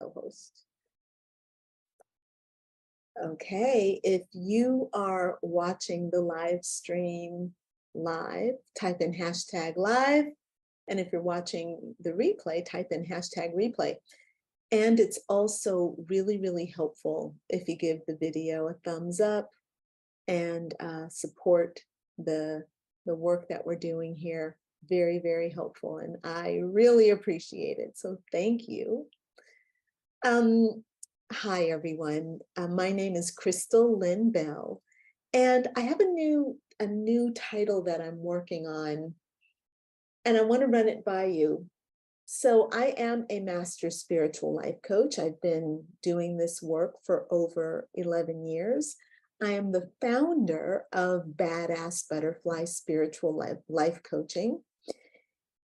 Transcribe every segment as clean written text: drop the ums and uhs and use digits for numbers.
co-host. Okay, if you are watching the live stream live, type in hashtag live. And if you're watching the replay, type in hashtag replay. And it's also really, really helpful if you give the video a thumbs up and support the work that we're doing here. Very, very helpful. And I really appreciate it. So thank you. Hi, everyone. My name is Crystal Lynn Bell, and I have a new title that I'm working on, and I want to run it by you. So I am a master spiritual life coach. I've been doing this work for over 11 years. I am the founder of Badass Butterfly Spiritual Life Coaching,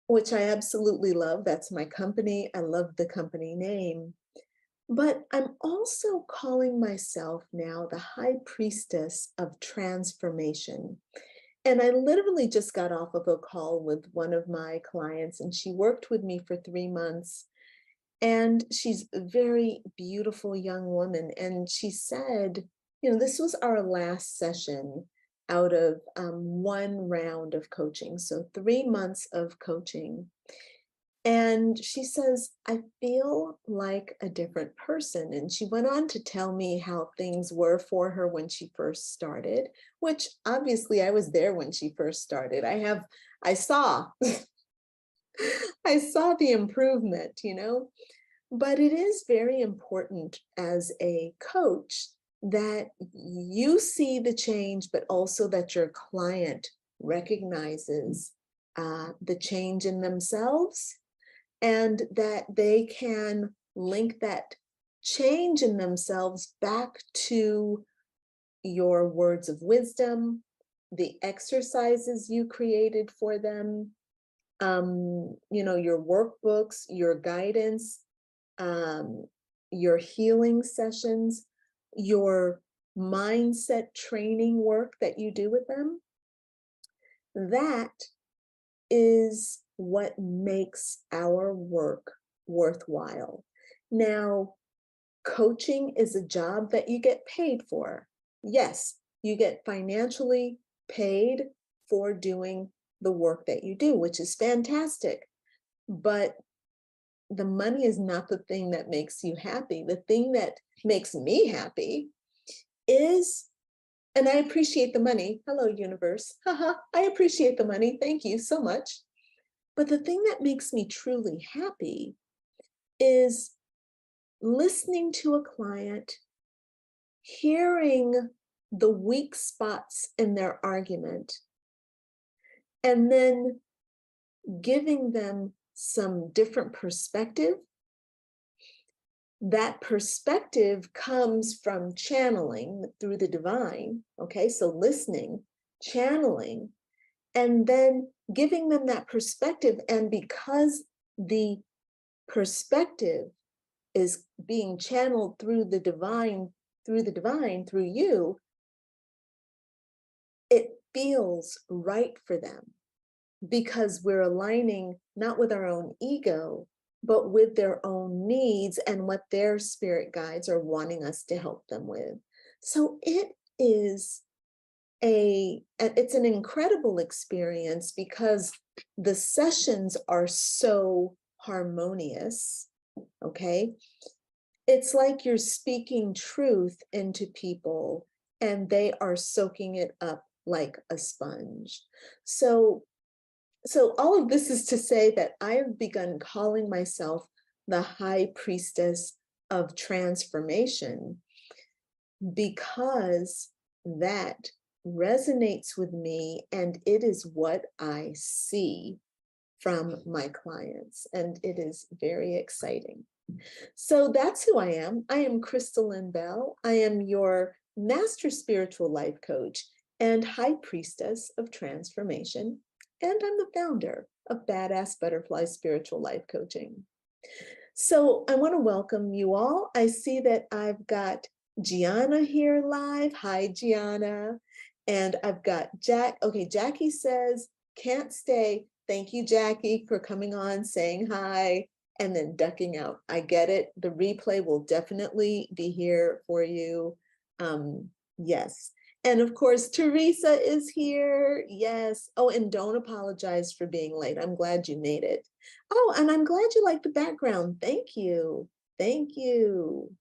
which I absolutely love. That's my company. I love the company name. But I'm also calling myself now the high priestess of transformation. And I literally just got off of a call with one of my clients, and she worked with me for 3 months. And she's a very beautiful young woman. And she said, this was our last session out of one round of coaching. So 3 months of coaching. And she says, I feel like a different person. And she went on to tell me how things were for her when she first started, which obviously I was there when she first started. I saw, I saw the improvement, but it is very important as a coach that you see the change, but also that your client recognizes the change in themselves, and that they can link that change in themselves back to your words of wisdom, the exercises you created for them, your workbooks, your guidance, your healing sessions, your mindset training work that you do with them. That is what makes our work worthwhile. Now, coaching is a job that you get paid for. Yes, you get financially paid for doing the work that you do, which is fantastic. But the money is not the thing that makes you happy. The thing that makes me happy is, and I appreciate the money. Hello, universe. Haha, I appreciate the money. Thank you so much. But the thing that makes me truly happy is listening to a client, hearing the weak spots in their argument, and then giving them some different perspective. That perspective comes from channeling through the divine. Okay, so listening, channeling, and then giving them that perspective. And because the perspective is being channeled through the divine, through you, it feels right for them, because we're aligning not with our own ego, but with their own needs and what their spirit guides are wanting us to help them with. So it's an incredible experience, because the sessions are so harmonious. Okay, it's like you're speaking truth into people and they are soaking it up like a sponge. So all of this is to say that I have begun calling myself the high priestess of transformation, because that resonates with me, and it is what I see from my clients, and it is very exciting. So that's who I am. I am Crystal Lynn Bell. I am your master spiritual life coach and high priestess of transformation, and I'm the founder of Badass Butterfly Spiritual Life Coaching. So I want to welcome you all. I see that I've got Gianna here live. Hi, Gianna. And I've got Jack. Okay, Jackie says, can't stay. Thank you, Jackie, for coming on, saying hi. and then ducking out. I get it. The replay will definitely be here for you. Yes. And of course, Teresa is here. Yes. Oh, and don't apologize for being late. I'm glad you made it. Oh, and I'm glad you like the background. Thank you. Thank you.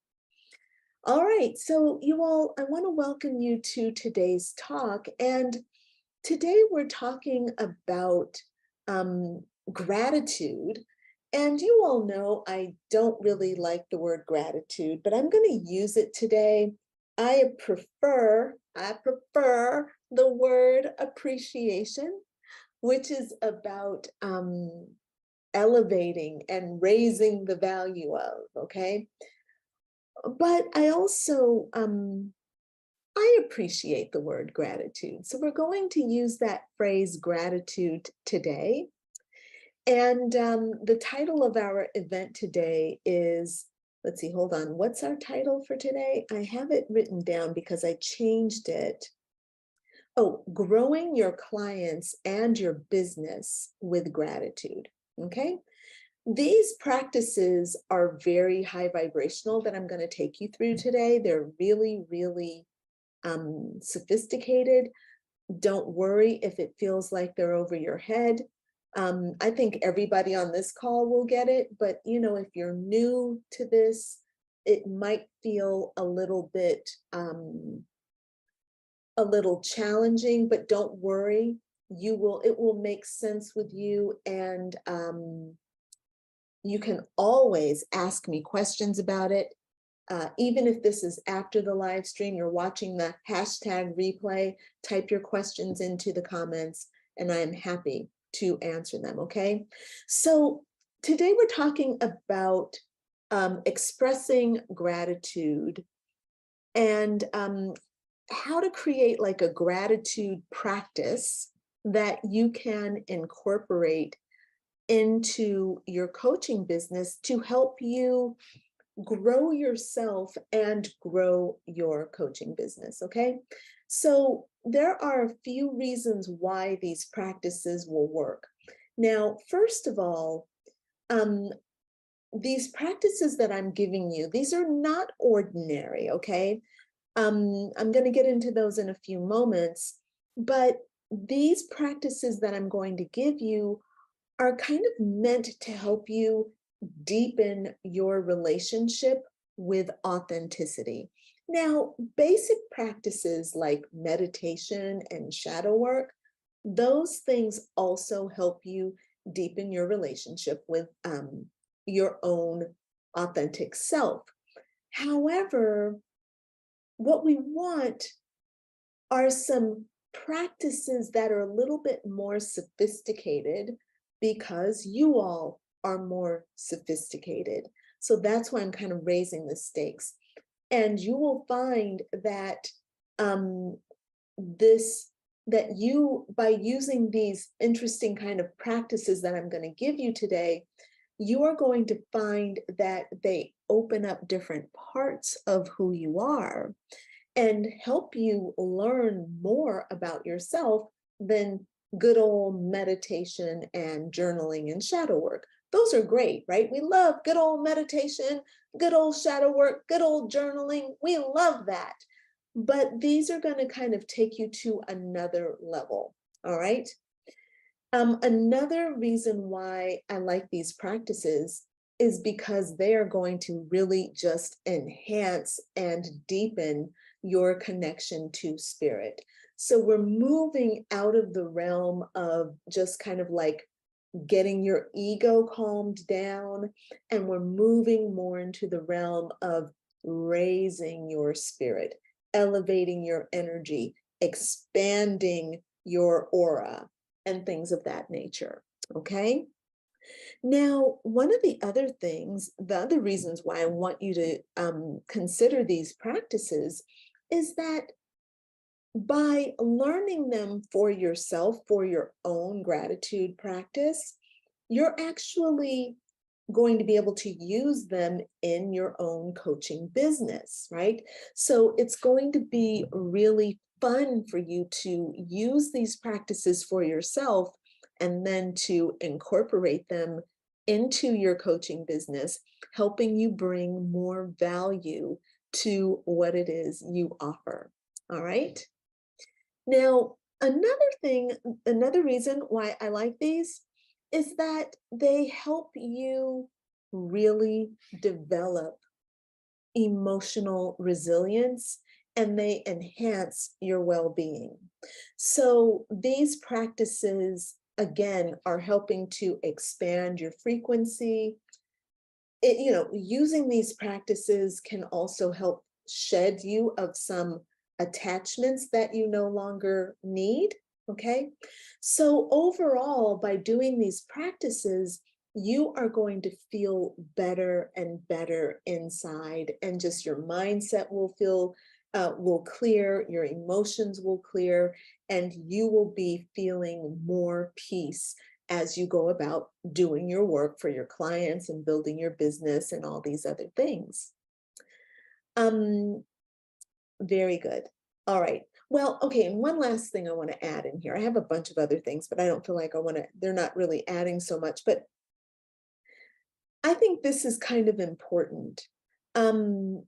All right. So you all, I want to welcome you to today's talk. And today we're talking about gratitude. And you all know I don't really like the word gratitude, but I'm going to use it today. I prefer the word appreciation, which is about elevating and raising the value of, okay? But I also I appreciate the word gratitude. So we're going to use that phrase gratitude today. And the title of our event today is, let's see, hold on. What's our title for today? I have it written down because I changed it. Oh, growing your clients and your business with gratitude. Okay. These practices are very high vibrational that I'm going to take you through today. They're really, really sophisticated. Don't worry if it feels like they're over your head. I think everybody on this call will get it, but you know, if you're new to this, it might feel a little bit, a little challenging, but don't worry, it will make sense with you. And you can always ask me questions about it. Even if this is after the live stream, you're watching the hashtag replay, type your questions into the comments and I am happy to answer them, okay? So today we're talking about expressing gratitude and how to create like a gratitude practice that you can incorporate into your coaching business to help you grow yourself and grow your coaching business, okay? So there are a few reasons why these practices will work. Now, first of all, these practices that I'm giving you, these are not ordinary, okay? I'm going to get into those in a few moments, but these practices that I'm going to give you are kind of meant to help you deepen your relationship with authenticity. Now, basic practices like meditation and shadow work, those things also help you deepen your relationship with your own authentic self. However, what we want are some practices that are a little bit more sophisticated because you all are more sophisticated. So that's why I'm kind of raising the stakes. And you will find that by using these interesting kind of practices that I'm going to give you today, you are going to find that they open up different parts of who you are and help you learn more about yourself than good old meditation and journaling and shadow work. Those are great, right? We love good old meditation, good old shadow work, good old journaling. We love that. But these are going to kind of take you to another level, all right? Another reason why I like these practices is because they are going to really just enhance and deepen your connection to spirit. So we're moving out of the realm of just kind of like getting your ego calmed down, and we're moving more into the realm of raising your spirit, elevating your energy, expanding your aura, and things of that nature, okay? Now, one of the other things, the other reasons why I want you to consider these practices is that by learning them for yourself, for your own gratitude practice, you're actually going to be able to use them in your own coaching business, right? So it's going to be really fun for you to use these practices for yourself and then to incorporate them into your coaching business, helping you bring more value to what it is you offer. All right. Now, another reason why I like these is that they help you really develop emotional resilience and they enhance your well-being. So these practices, again, are helping to expand your frequency. Using these practices can also help shed you of some attachments that you no longer need. Okay. So overall, by doing these practices, you are going to feel better and better inside, and just your mindset will clear, your emotions will clear, and you will be feeling more peace as you go about doing your work for your clients and building your business and all these other things. Um, very good. All right. Well, okay, and one last thing I want to add in here. I have a bunch of other things, but I don't feel like they're not really adding so much, but I think this is kind of important. Um,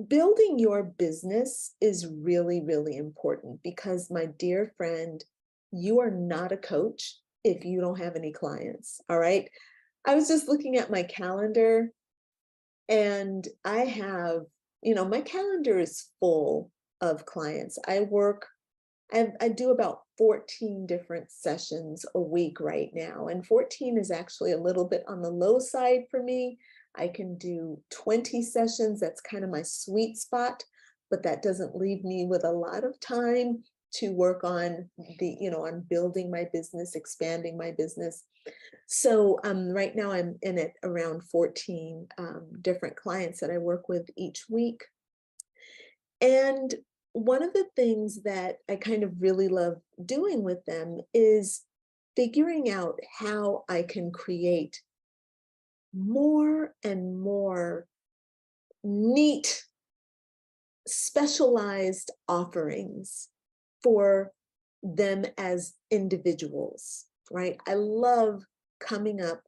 Building your business is really, really important because, my dear friend, you are not a coach if you don't have any clients. All right. I was just looking at my calendar and my calendar is full of clients. I do about 14 different sessions a week right now, and 14 is actually a little bit on the low side for me. I can do 20 sessions. That's kind of my sweet spot, but that doesn't leave me with a lot of time to work on on building my business, expanding my business. So right now I'm in at around 14 different clients that I work with each week. And one of the things that I kind of really love doing with them is figuring out how I can create more and more neat, specialized offerings for them as individuals, right? I love coming up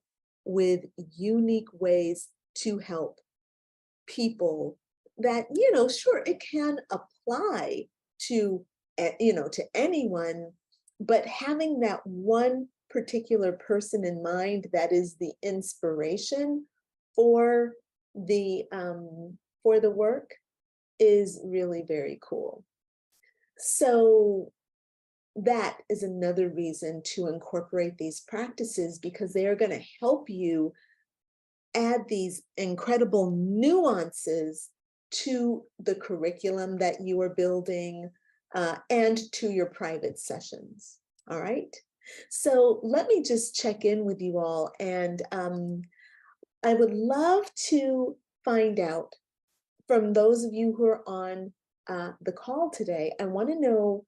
with unique ways to help people that, sure, it can apply to, to anyone, but having that one particular person in mind that is the inspiration for the work is really very cool. So that is another reason to incorporate these practices, because they are going to help you add these incredible nuances to the curriculum that you are building and to your private sessions. All right. So let me just check in with you all, and I would love to find out from those of you who are on the call today. I want to know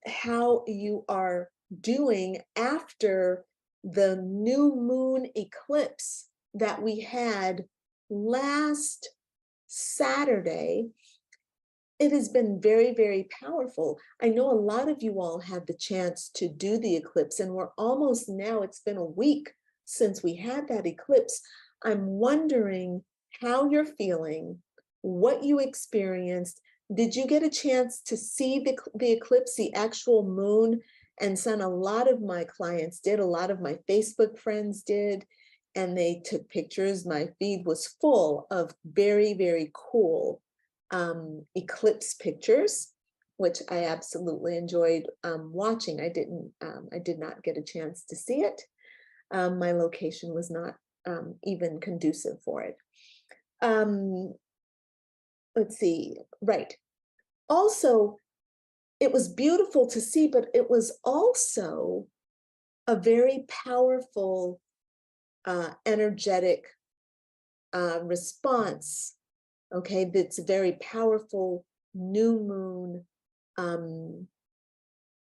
how you are doing after the new moon eclipse that we had last Saturday. It has been very, very powerful. I know a lot of you all had the chance to do the eclipse, and we're almost now, it's been a week since we had that eclipse. I'm wondering how you're feeling, what you experienced. Did you get a chance to see the eclipse, the actual moon? And son, a lot of my clients did, a lot of my Facebook friends did, and they took pictures. My feed was full of very, very cool eclipse pictures, which I absolutely enjoyed watching. I did not get a chance to see it. My location was not even conducive for it. Let's see, right. Also, it was beautiful to see, but it was also a very powerful, energetic response. Okay, that's a very powerful new moon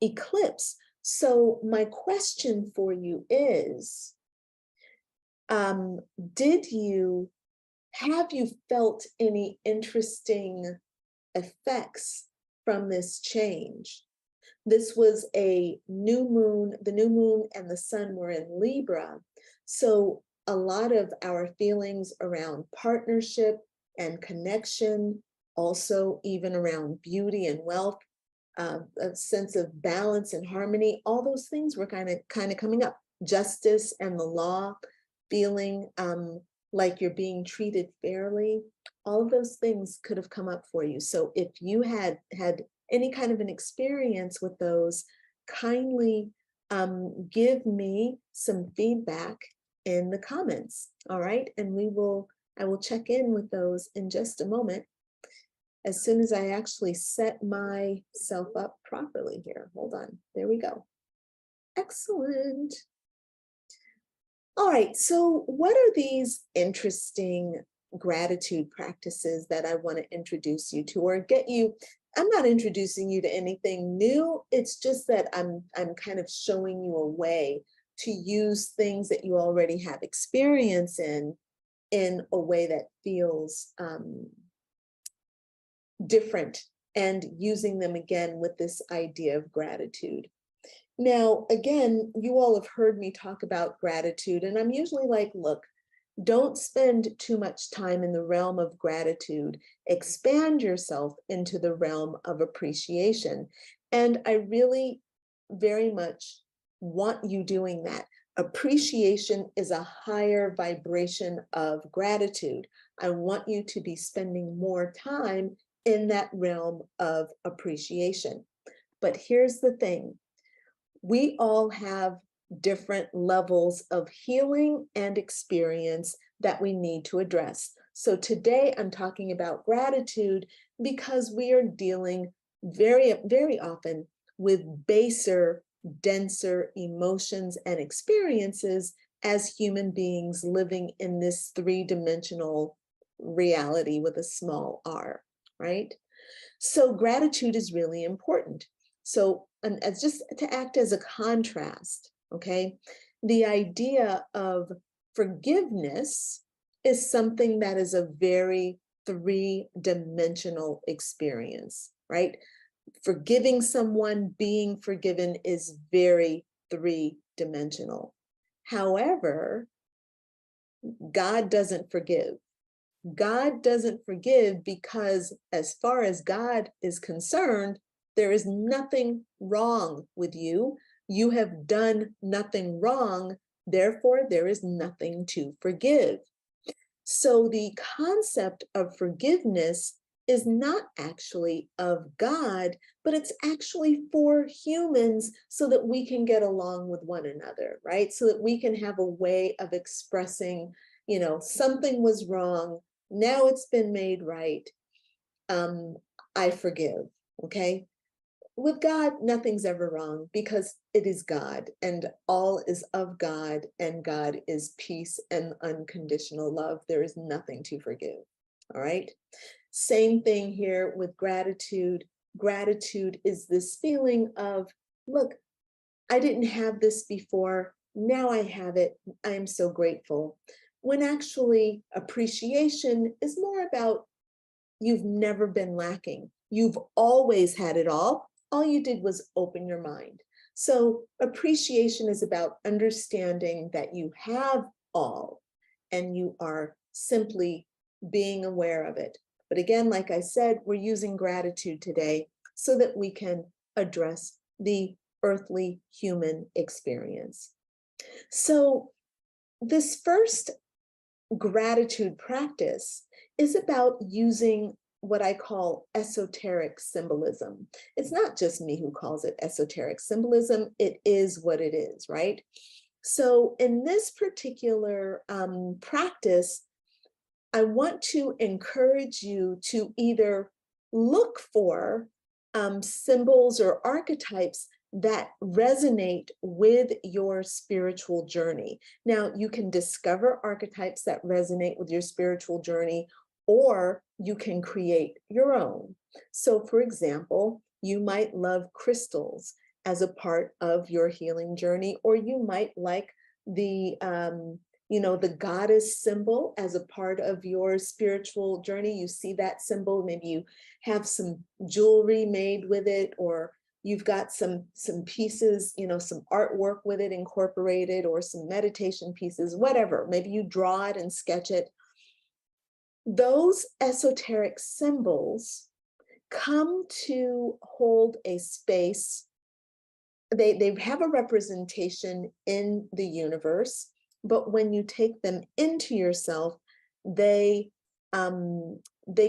eclipse. So my question for you is, have you felt any interesting effects from this change? This was a new moon. The new moon and the sun were in Libra. So a lot of our feelings around partnership and connection, also even around beauty and wealth, a sense of balance and harmony, all those things were kind of coming up. Justice and the law, feeling like you're being treated fairly, all of those things could have come up for you. So if you had any kind of an experience with those, kindly give me some feedback in the comments. All right, and I will check in with those in just a moment, as soon as I actually set myself up properly here. Hold on, there we go. Excellent. All right, so what are these interesting gratitude practices that I want to introduce you to, or get you? I'm not introducing you to anything new. It's just that I'm kind of showing you a way to use things that you already have experience in a way that feels different, and using them again with this idea of gratitude. Now, again, you all have heard me talk about gratitude, and I'm usually like, look, don't spend too much time in the realm of gratitude. Expand yourself into the realm of appreciation. And I really very much want you doing that. Appreciation is a higher vibration of gratitude. I want you to be spending more time in that realm of appreciation. But here's the thing. We all have different levels of healing and experience that we need to address. So today I'm talking about gratitude because we are dealing very, very often with baser, denser emotions and experiences as human beings living in this three-dimensional reality with a small r, right? So gratitude is really important. So, and as just to act as a contrast, okay, the idea of forgiveness is something that is a very three-dimensional experience, right? Forgiving someone, being forgiven is very three-dimensional. However, God doesn't forgive. God doesn't forgive because, as far as God is concerned, there is nothing wrong with you. You have done nothing wrong. Therefore, there is nothing to forgive. So the concept of forgiveness is not actually of God, but it's actually for humans so that we can get along with one another, right? So that we can have a way of expressing, something was wrong. Now it's been made right. I forgive, okay? With God, nothing's ever wrong because it is God and all is of God, and God is peace and unconditional love. There is nothing to forgive, all right? Same thing here with gratitude. Gratitude is this feeling of, look, I didn't have this before. Now I have it. I am so grateful. When actually appreciation is more about you've never been lacking. You've always had it all. All you did was open your mind. So appreciation is about understanding that you have all and you are simply being aware of it. But again, like I said, we're using gratitude today so that we can address the earthly human experience. So this first gratitude practice is about using what I call esoteric symbolism. It's not just me who calls it esoteric symbolism. It is what it is, right? So in this particular practice, I want to encourage you to either look for symbols or archetypes that resonate with your spiritual journey. Now, you can discover archetypes that resonate with your spiritual journey, or you can create your own. So, for example, you might love crystals as a part of your healing journey, or you might like the the goddess symbol as a part of your spiritual journey. You see that symbol, maybe you have some jewelry made with it, or you've got some pieces, some artwork with it incorporated, or some meditation pieces, whatever. Maybe you draw it and sketch it. Those esoteric symbols come to hold a space. They have a representation in the universe, but when you take them into yourself, they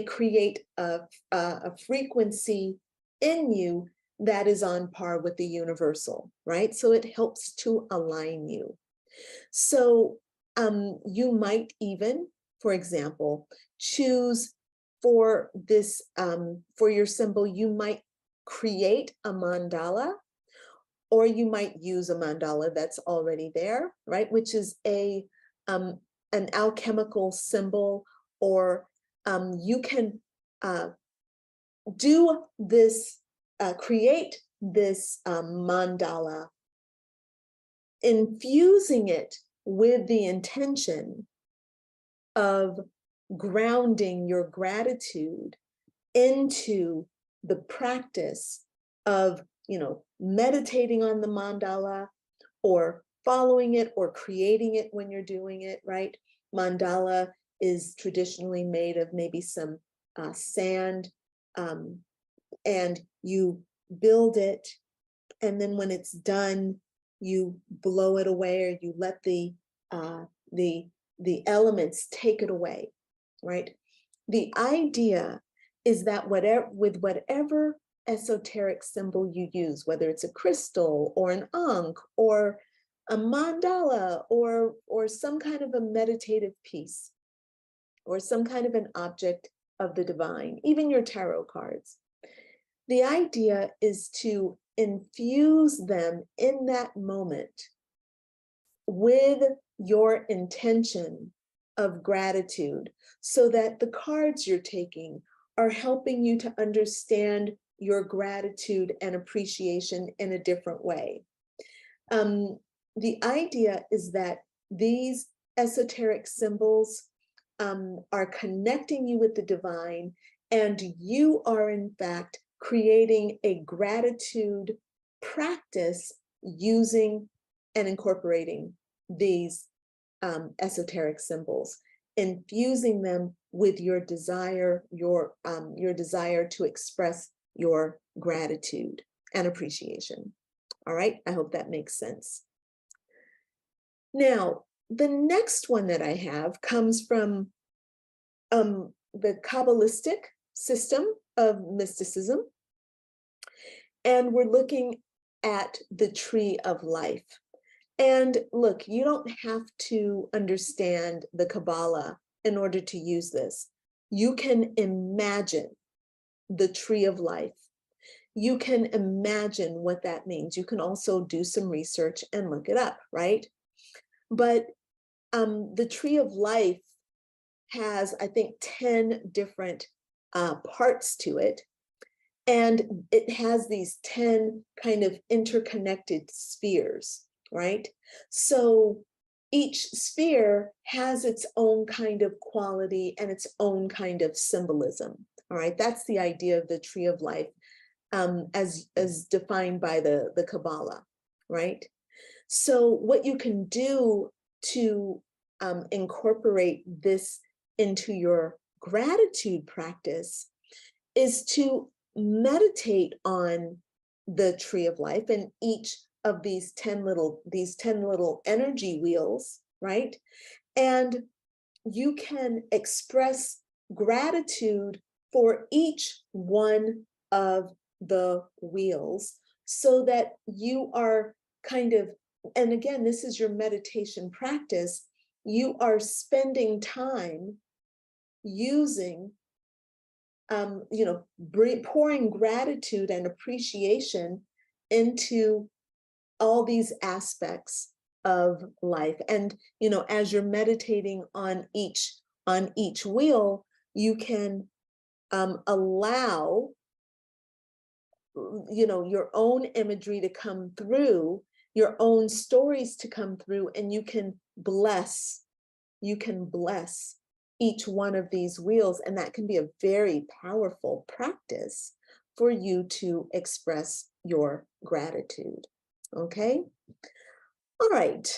create a frequency in you that is on par with the universal, right? So it helps to align you. So you might even, for example, choose for this, for your symbol, you might create a mandala, or you might use a mandala that's already there, right? Which is an alchemical symbol, or you can do this, create this mandala, infusing it with the intention of grounding your gratitude into the practice of, meditating on the mandala, or following it, or creating it when you're doing it, right? Mandala is traditionally made of maybe some sand, and you build it, and then when it's done, you blow it away, or you let the elements take it away, right? The idea is that with whatever esoteric symbol you use, whether it's a crystal or an ankh or a mandala or some kind of a meditative piece, or some kind of an object of the divine, even your tarot cards, the idea is to infuse them in that moment with your intention of gratitude, so that the cards you're taking are helping you to understand your gratitude and appreciation in a different way. The idea is that these esoteric symbols are connecting you with the divine, and you are in fact creating a gratitude practice using and incorporating these esoteric symbols, infusing them with your desire to express your gratitude and appreciation. All right, I hope that makes sense. Now, the next one that I have comes from the Kabbalistic system of mysticism, and we're looking at the tree of life. And look, you don't have to understand the Kabbalah in order to use this. You can imagine the tree of life. You can imagine what that means. You can also do some research and look it up, right? But the tree of life has, I think, 10 different parts to it. And it has these 10 kind of interconnected spheres, right? So each sphere has its own kind of quality and its own kind of symbolism. All right, that's the idea of the tree of life as defined by the Kabbalah, right? So what you can do to incorporate this into your gratitude practice is to meditate on the tree of life and each of these 10 little energy wheels, right? And you can express gratitude for each one of the wheels, so that you are kind of, and again, this is your meditation practice, you are spending time using pouring gratitude and appreciation into all these aspects of life. And as you're meditating on each wheel, you can allow your own imagery to come through, your own stories to come through, and you can bless each one of these wheels. And that can be a very powerful practice for you to express your gratitude. Okay? All right.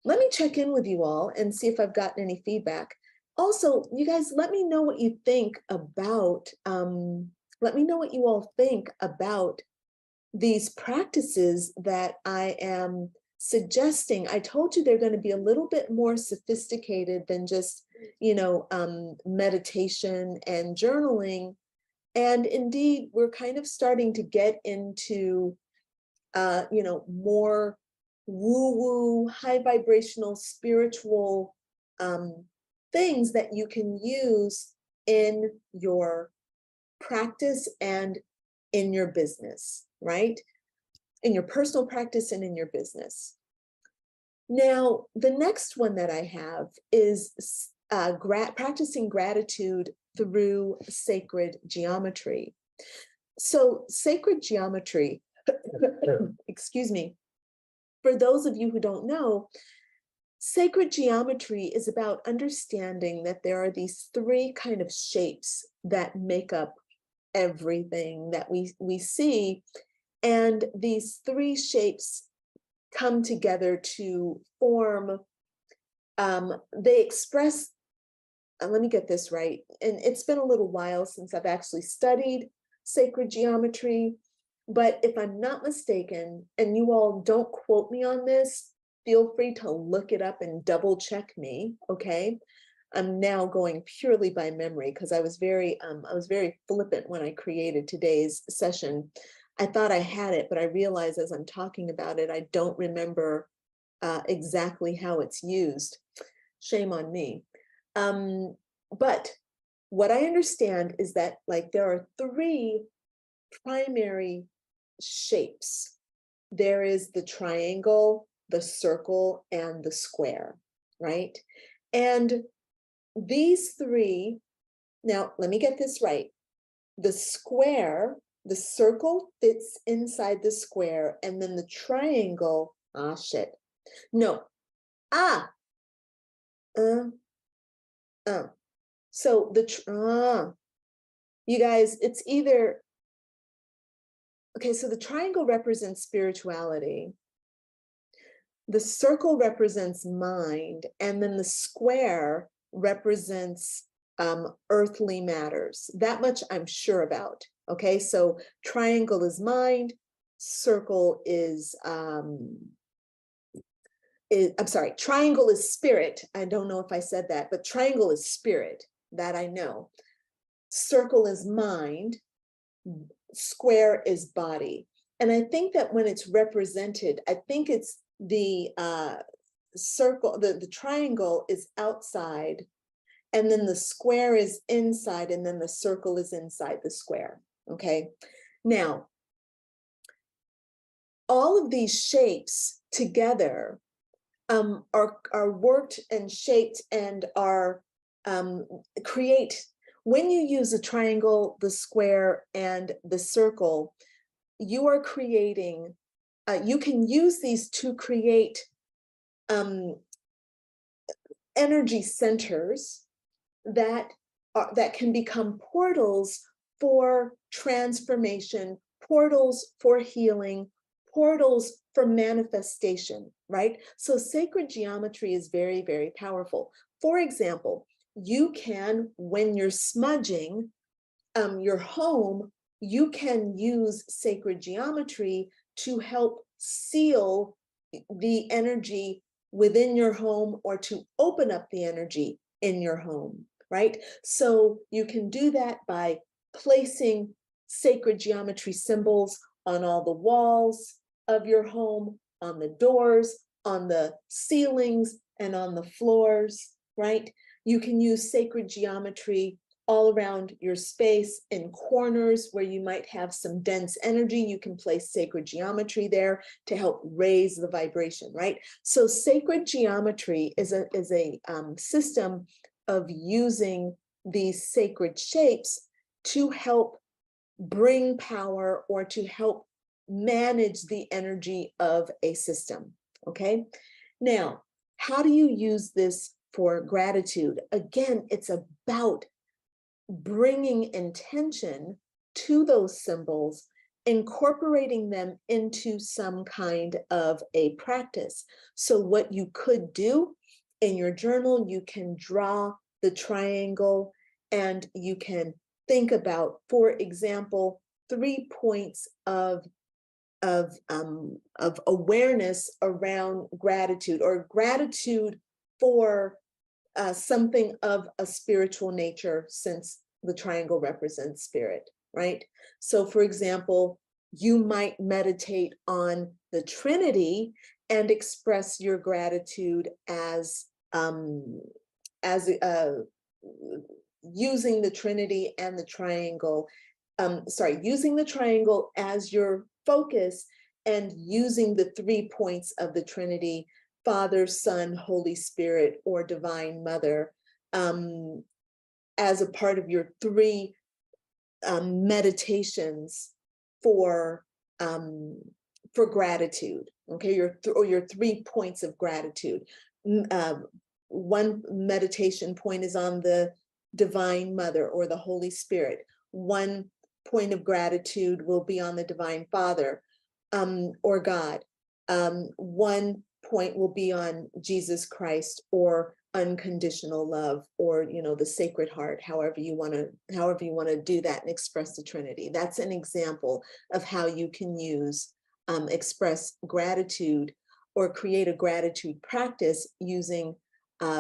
Let me check in with you all and see if I've gotten any feedback. Also, you guys, let me know what you think about, let me know what you all think about these practices that I am suggesting. I told you they're going to be a little bit more sophisticated than just, meditation and journaling. And indeed, we're kind of starting to get into, more woo-woo, high vibrational, spiritual things that you can use in your practice and in your business, right? In your personal practice and in your business. Now, the next one that I have is practicing gratitude through sacred geometry. So sacred geometry, excuse me, for those of you who don't know, sacred geometry is about understanding that there are these three kind of shapes that make up everything that we see. And these three shapes come together to form, they express, let me get this right. And it's been a little while since I've actually studied sacred geometry, but if I'm not mistaken, and you all don't quote me on this, feel free to look it up and double check me, okay? I'm now going purely by memory because I was very flippant when I created today's session. I thought I had it, but I realize as I'm talking about it, I don't remember exactly how it's used. Shame on me. But what I understand is that there are three primary shapes. There is the triangle, the circle, and the square, right? And these three, now let me get this right. The square, the circle fits inside the square, and then the triangle, no, so you guys, it's either, okay, so the triangle represents spirituality, the circle represents mind, and then the square represents earthly matters. That much I'm sure about. Okay, so triangle is mind, circle is, I'm sorry, triangle is spirit. I don't know if I said that, but triangle is spirit, that I know. Circle is mind, square is body. And I think that when it's represented, I think it's the circle, the triangle is outside, and then the square is inside, and then the circle is inside the square, okay? Now, all of these shapes together are worked and shaped and are create, when you use a triangle, the square, and the circle, you are creating, you can use these to create energy centers that can become portals for transformation, portals for healing, portals for manifestation, right? So sacred geometry is very, very powerful. For example, you can, when you're smudging your home, you can use sacred geometry to help seal the energy within your home or to open up the energy in your home, right? So you can do that by placing sacred geometry symbols on all the walls of your home, on the doors, on the ceilings, and on the floors, right? You can use sacred geometry all around your space, in corners where you might have some dense energy. You can place sacred geometry there to help raise the vibration, right? So sacred geometry is a system of using these sacred shapes to help bring power or to help manage the energy of a system, okay? Now, how do you use this for gratitude? Again, it's about bringing intention to those symbols incorporating them into some kind of a practice. So what you could do in your journal, you can draw the triangle and you can think about, for example, 3 points of awareness around gratitude, or gratitude for something of a spiritual nature, since the triangle represents spirit, right? So for example, you might meditate on the Trinity and express your gratitude as using the Trinity and the triangle, using the triangle as your focus and using the 3 points of the Trinity, Father, Son, Holy Spirit, or Divine Mother, as a part of your 3 meditations for gratitude. Okay, your 3 points of gratitude. One meditation point is on the Divine Mother or the Holy Spirit. One point of gratitude will be on the Divine Father or God. One point will be on Jesus Christ or unconditional love, or the Sacred Heart, however you want to do that and express the Trinity. That's an example of how you can express gratitude or create a gratitude practice using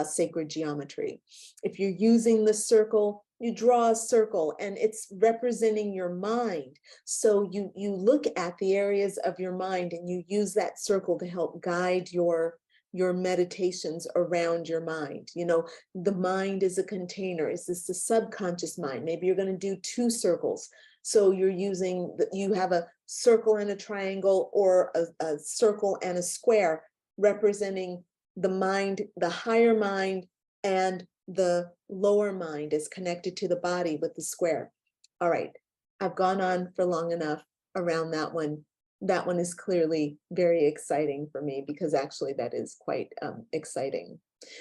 sacred geometry. If you're using the circle, you draw a circle and it's representing your mind. So you look at the areas of your mind and you use that circle to help guide your meditations around your mind. The mind is a container. Is this the subconscious mind? Maybe you're going to do 2 circles. So you have a circle and a triangle, or a circle and a square, representing the mind, the higher mind, and the lower mind is connected to the body with the square. All right, I've gone on for long enough around that one. That one is clearly very exciting for me, because actually that is quite exciting.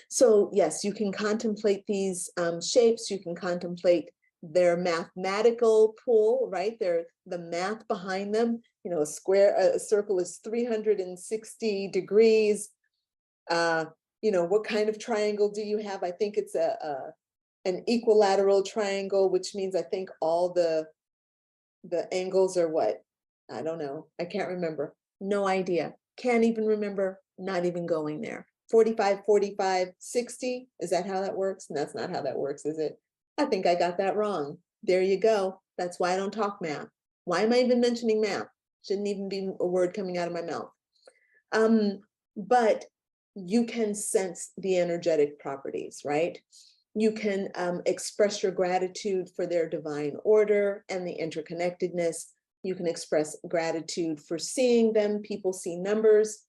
So yes, you can contemplate these shapes. You can contemplate their mathematical pull, right? They're the math behind them. A circle is 360 degrees. What kind of triangle do you have? I think it's an equilateral triangle, which means I think all the angles are what? I don't know. I can't remember. No idea. Can't even remember. Not even going there. 45, 45, 60. Is that how that works? And that's not how that works, is it? I think I got that wrong. There you go. That's why I don't talk math. Why am I even mentioning math? Shouldn't even be a word coming out of my mouth. But you can sense the energetic properties, right? You can express your gratitude for their divine order and the interconnectedness. You can express gratitude for seeing them. People see numbers,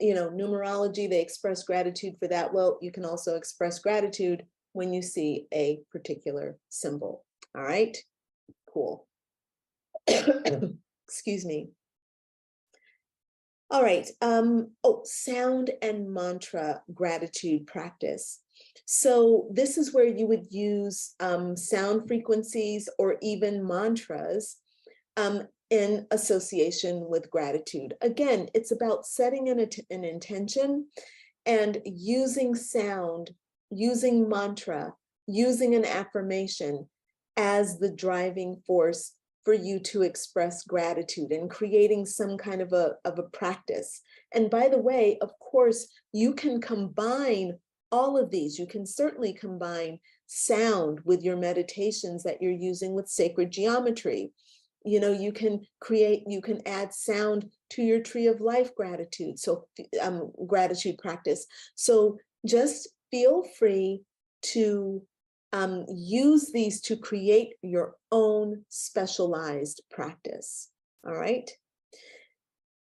numerology, they express gratitude for that. Well, you can also express gratitude when you see a particular symbol. All right, cool. Excuse me. All right, sound and mantra gratitude practice. So this is where you would use sound frequencies or even mantras in association with gratitude. Again, it's about setting an intention and using sound, using mantra, using an affirmation as the driving force for you to express gratitude and creating some kind of a practice. And by the way, of course, you can combine all of these. You can certainly combine sound with your meditations that you're using with sacred geometry. You can add sound to your tree of life gratitude. So gratitude practice. So just feel free to use these to create your own specialized practice. All right.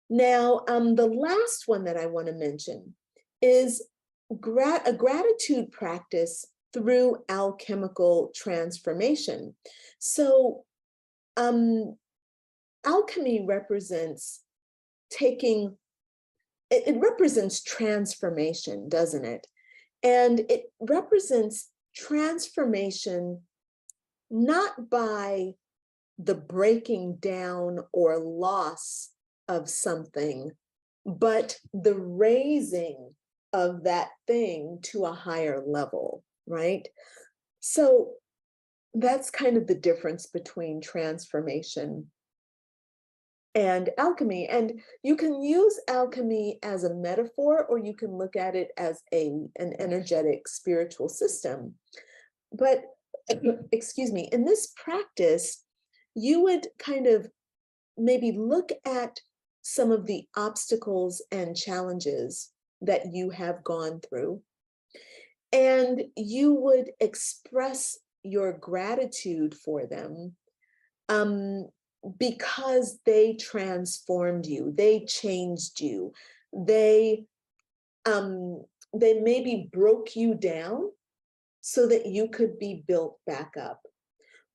Now, the last one that I want to mention is a gratitude practice through alchemical transformation. So alchemy represents it represents transformation, doesn't it? And it represents transformation not by the breaking down or loss of something, but the raising of that thing to a higher level, right? So that's kind of the difference between transformation and alchemy. And you can use alchemy as a metaphor, or you can look at it as an energetic spiritual system. But excuse me, in this practice, you would kind of maybe look at some of the obstacles and challenges that you have gone through, and you would express your gratitude for them, um, because they transformed you, they changed you, they um, they maybe broke you down so that you could be built back up.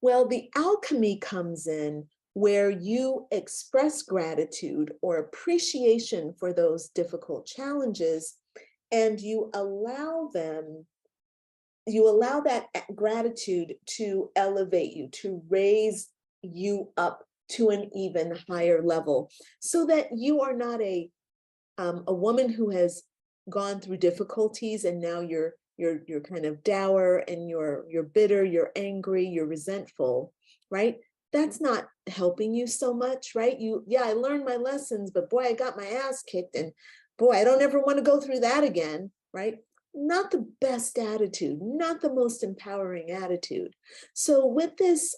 Well, the alchemy comes in where you express gratitude or appreciation for those difficult challenges, and you allow that gratitude to elevate you, to raise you up to an even higher level, so that you are not a woman who has gone through difficulties and now you're kind of dour and you're bitter, you're angry, you're resentful, right? That's not helping you so much, right? Yeah, I learned my lessons, but boy, I got my ass kicked, and boy, I don't ever want to go through that again, right? Not the best attitude, not the most empowering attitude. So with this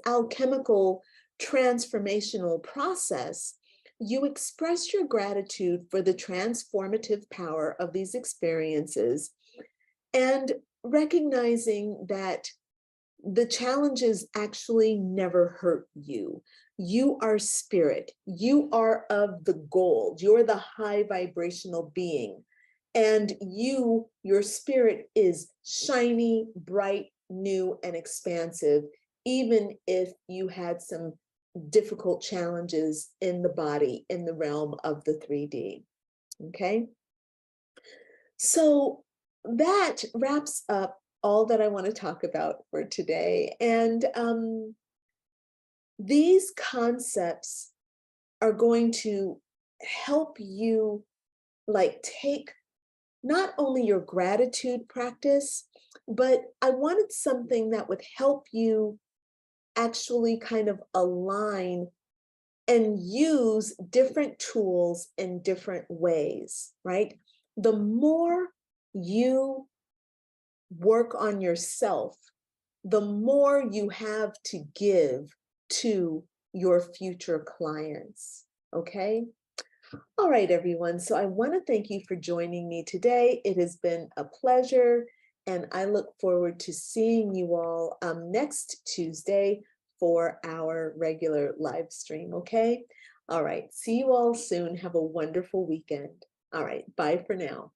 alchemical transformational process, you express your gratitude for the transformative power of these experiences, and recognizing that the challenges actually never hurt you. You are spirit. You are of the gold. You're the high vibrational being. And your spirit is shiny, bright, new, and expansive, even if you had some difficult challenges in the body, in the realm of the 3D. Okay? So that wraps up all that I want to talk about for today. And these concepts are going to help you like take not only your gratitude practice, but I wanted something that would help you actually kind of align and use different tools in different ways, right? The more you work on yourself, the more you have to give to your future clients, okay? All right, everyone. So I want to thank you for joining me today. It has been a pleasure, and I look forward to seeing you all next Tuesday for our regular live stream, okay? All right, see you all soon. Have a wonderful weekend. All right, bye for now.